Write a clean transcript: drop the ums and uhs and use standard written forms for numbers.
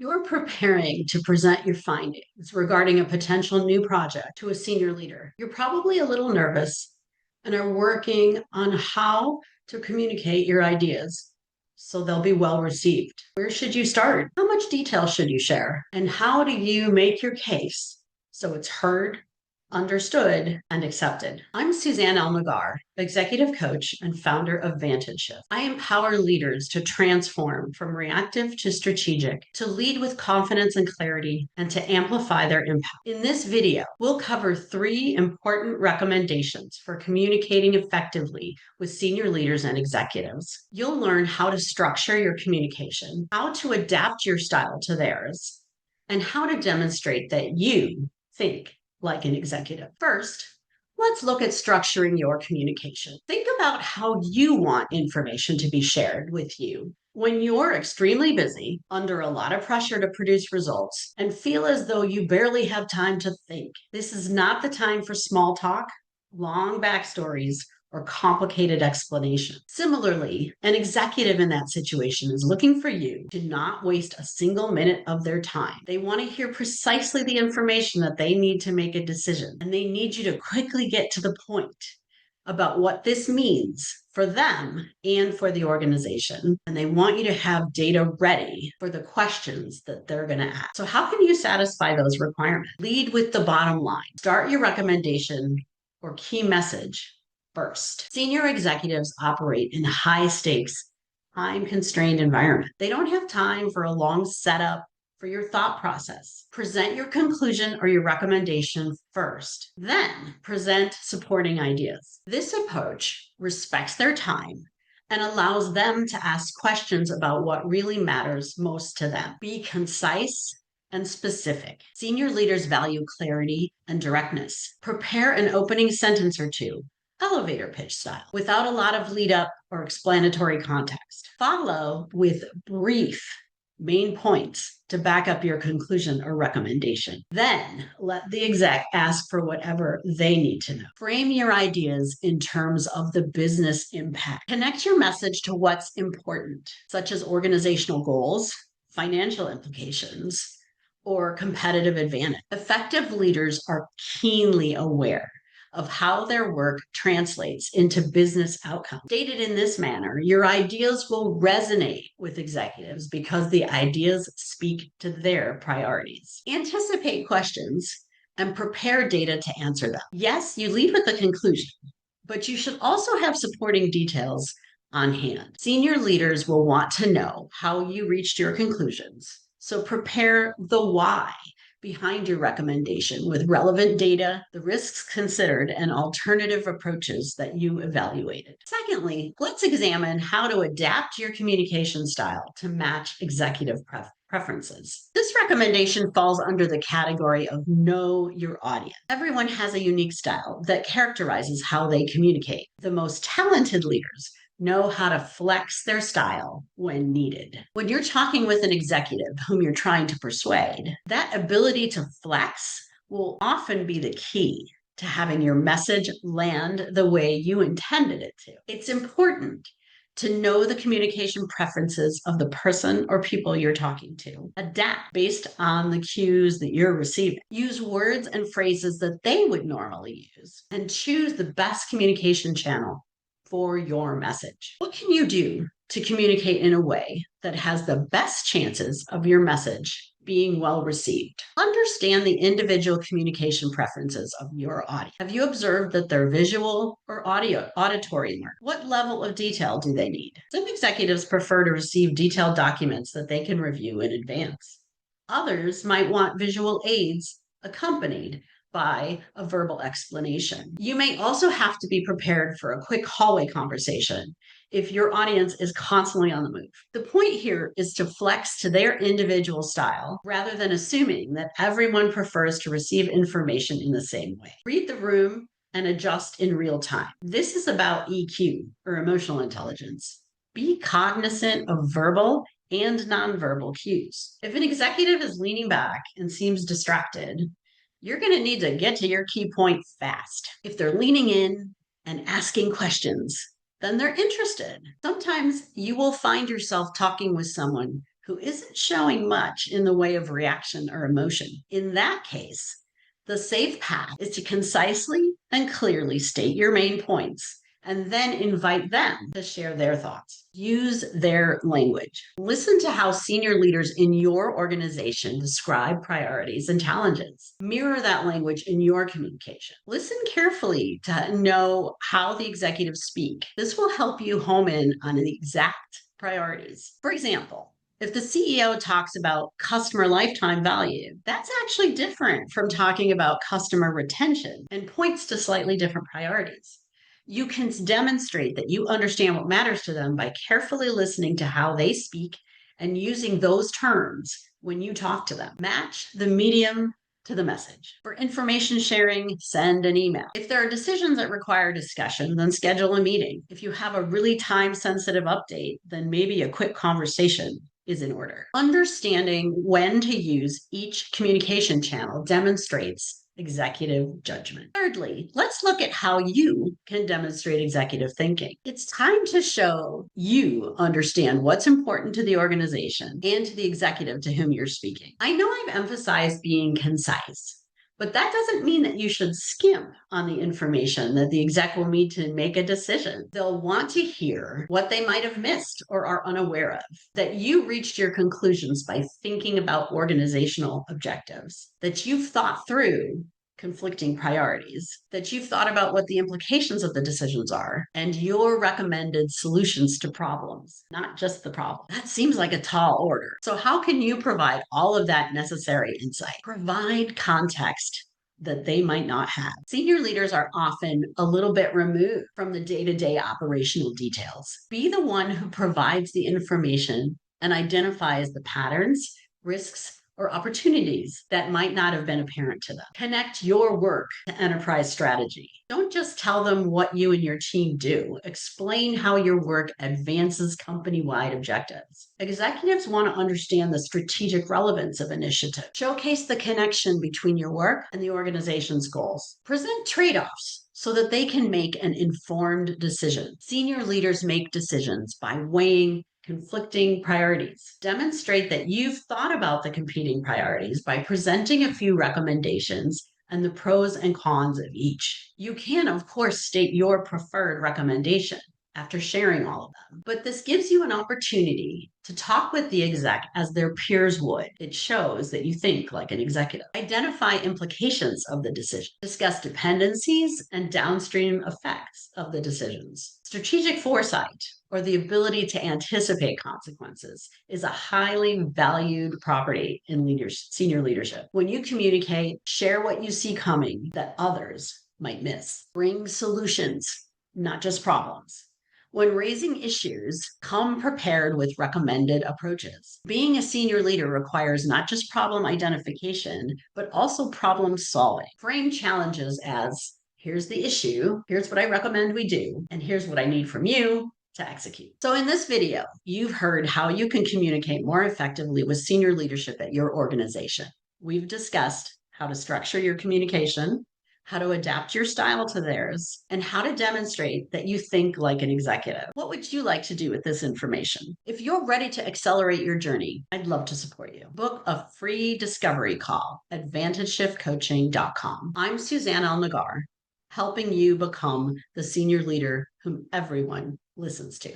You're preparing to present your findings regarding a potential new project to a senior leader. You're probably a little nervous and are working on how to communicate your ideas so they'll be well received. Where should you start? How much detail should you share? And how do you make your case so it's heard, understood, and accepted? I'm Suzanne ElNaggar, executive coach and founder of VantageShift. I empower leaders to transform from reactive to strategic, to lead with confidence and clarity, and to amplify their impact. In this video, we'll cover 3 important recommendations for communicating effectively with senior leaders and executives. You'll learn how to structure your communication, how to adapt your style to theirs, and how to demonstrate that you think like an executive. First, let's look at structuring your communication. Think about how you want information to be shared with you. When you're extremely busy, under a lot of pressure to produce results, and feel as though you barely have time to think, this is not the time for small talk, long backstories, or complicated explanation. Similarly, an executive in that situation is looking for you to not waste a single minute of their time. They want to hear precisely the information that they need to make a decision, and they need you to quickly get to the point about what this means for them and for the organization. And they want you to have data ready for the questions that they're going to ask. So how can you satisfy those requirements? Lead with the bottom line. Start your recommendation or key message first. Senior executives operate in high stakes, time constrained environment. They don't have time for a long setup for your thought process. Present your conclusion or your recommendation first, then present supporting ideas. This approach respects their time and allows them to ask questions about what really matters most to them. Be concise and specific. Senior leaders value clarity and directness. Prepare an opening sentence or two, elevator pitch style, without a lot of lead up or explanatory context. Follow with brief main points to back up your conclusion or recommendation. Then let the exec ask for whatever they need to know. Frame your ideas in terms of the business impact. Connect your message to what's important, such as organizational goals, financial implications, or competitive advantage. Effective leaders are keenly aware of how their work translates into business outcomes. Stated in this manner, your ideas will resonate with executives because the ideas speak to their priorities. Anticipate questions and prepare data to answer them. Yes, you lead with the conclusion, but you should also have supporting details on hand. Senior leaders will want to know how you reached your conclusions, so prepare the why behind your recommendation with relevant data, the risks considered, and alternative approaches that you evaluated. Secondly, let's examine how to adapt your communication style to match executive preferences. This recommendation falls under the category of know your audience. Everyone has a unique style that characterizes how they communicate. The most talented leaders know how to flex their style when needed. When you're talking with an executive whom you're trying to persuade, that ability to flex will often be the key to having your message land the way you intended it to. It's important to know the communication preferences of the person or people you're talking to. Adapt based on the cues that you're receiving. Use words and phrases that they would normally use, and choose the best communication channel for your message. What can you do to communicate in a way that has the best chances of your message being well received? Understand the individual communication preferences of your audience. Have you observed that they're visual or auditory learners? What level of detail do they need? Some executives prefer to receive detailed documents that they can review in advance. Others might want visual aids accompanied by a verbal explanation. You may also have to be prepared for a quick hallway conversation if your audience is constantly on the move. The point here is to flex to their individual style rather than assuming that everyone prefers to receive information in the same way. Read the room and adjust in real time. This is about EQ, or emotional intelligence. Be cognizant of verbal and nonverbal cues. If an executive is leaning back and seems distracted, you're going to need to get to your key point fast. If they're leaning in and asking questions, then they're interested. Sometimes you will find yourself talking with someone who isn't showing much in the way of reaction or emotion. In that case, the safe path is to concisely and clearly state your main points and then invite them to share their thoughts. Use their language. Listen to how senior leaders in your organization describe priorities and challenges. Mirror that language in your communication. Listen carefully to know how the executives speak. This will help you home in on the exact priorities. For example, if the CEO talks about customer lifetime value, that's actually different from talking about customer retention and points to slightly different priorities. You can demonstrate that you understand what matters to them by carefully listening to how they speak and using those terms when you talk to them. Match the medium to the message. For information sharing, send an email. If there are decisions that require discussion, then schedule a meeting. If you have a really time-sensitive update, then maybe a quick conversation is in order. Understanding when to use each communication channel demonstrates executive judgment. Thirdly, let's look at how you can demonstrate executive thinking. It's time to show you understand what's important to the organization and to the executive to whom you're speaking. I know I've emphasized being concise, but that doesn't mean that you should skimp on the information that the exec will need to make a decision. They'll want to hear what they might have missed or are unaware of, that you reached your conclusions by thinking about organizational objectives, that you've thought through conflicting priorities, that you've thought about what the implications of the decisions are, and your recommended solutions to problems, not just the problem. That seems like a tall order. So how can you provide all of that necessary insight? Provide context that they might not have. Senior leaders are often a little bit removed from the day-to-day operational details. Be the one who provides the information and identifies the patterns, risks, or opportunities that might not have been apparent to them. Connect your work to enterprise strategy. Don't just tell them what you and your team do. Explain how your work advances company-wide objectives. Executives want to understand the strategic relevance of initiative. Showcase the connection between your work and the organization's goals. Present trade-offs so that they can make an informed decision. Senior leaders make decisions by weighing conflicting priorities. Demonstrate that you've thought about the competing priorities by presenting a few recommendations and the pros and cons of each. You can, of course, state your preferred recommendation after sharing all of them, but this gives you an opportunity to talk with the exec as their peers would. It shows that you think like an executive. Identify implications of the decision. Discuss dependencies and downstream effects of the decisions. Strategic foresight, or the ability to anticipate consequences, is a highly valued property in senior leadership. When you communicate, share what you see coming that others might miss. Bring solutions, not just problems. When raising issues, come prepared with recommended approaches. Being a senior leader requires not just problem identification, but also problem solving. Frame challenges as, here's the issue, here's what I recommend we do, and here's what I need from you to execute. So in this video, you've heard how you can communicate more effectively with senior leadership at your organization. We've discussed how to structure your communication, how to adapt your style to theirs, and how to demonstrate that you think like an executive. What would you like to do with this information? If you're ready to accelerate your journey, I'd love to support you. Book a free discovery call at VantageShiftCoaching.com. I'm Suzanne ElNaggar, helping you become the senior leader whom everyone listens to.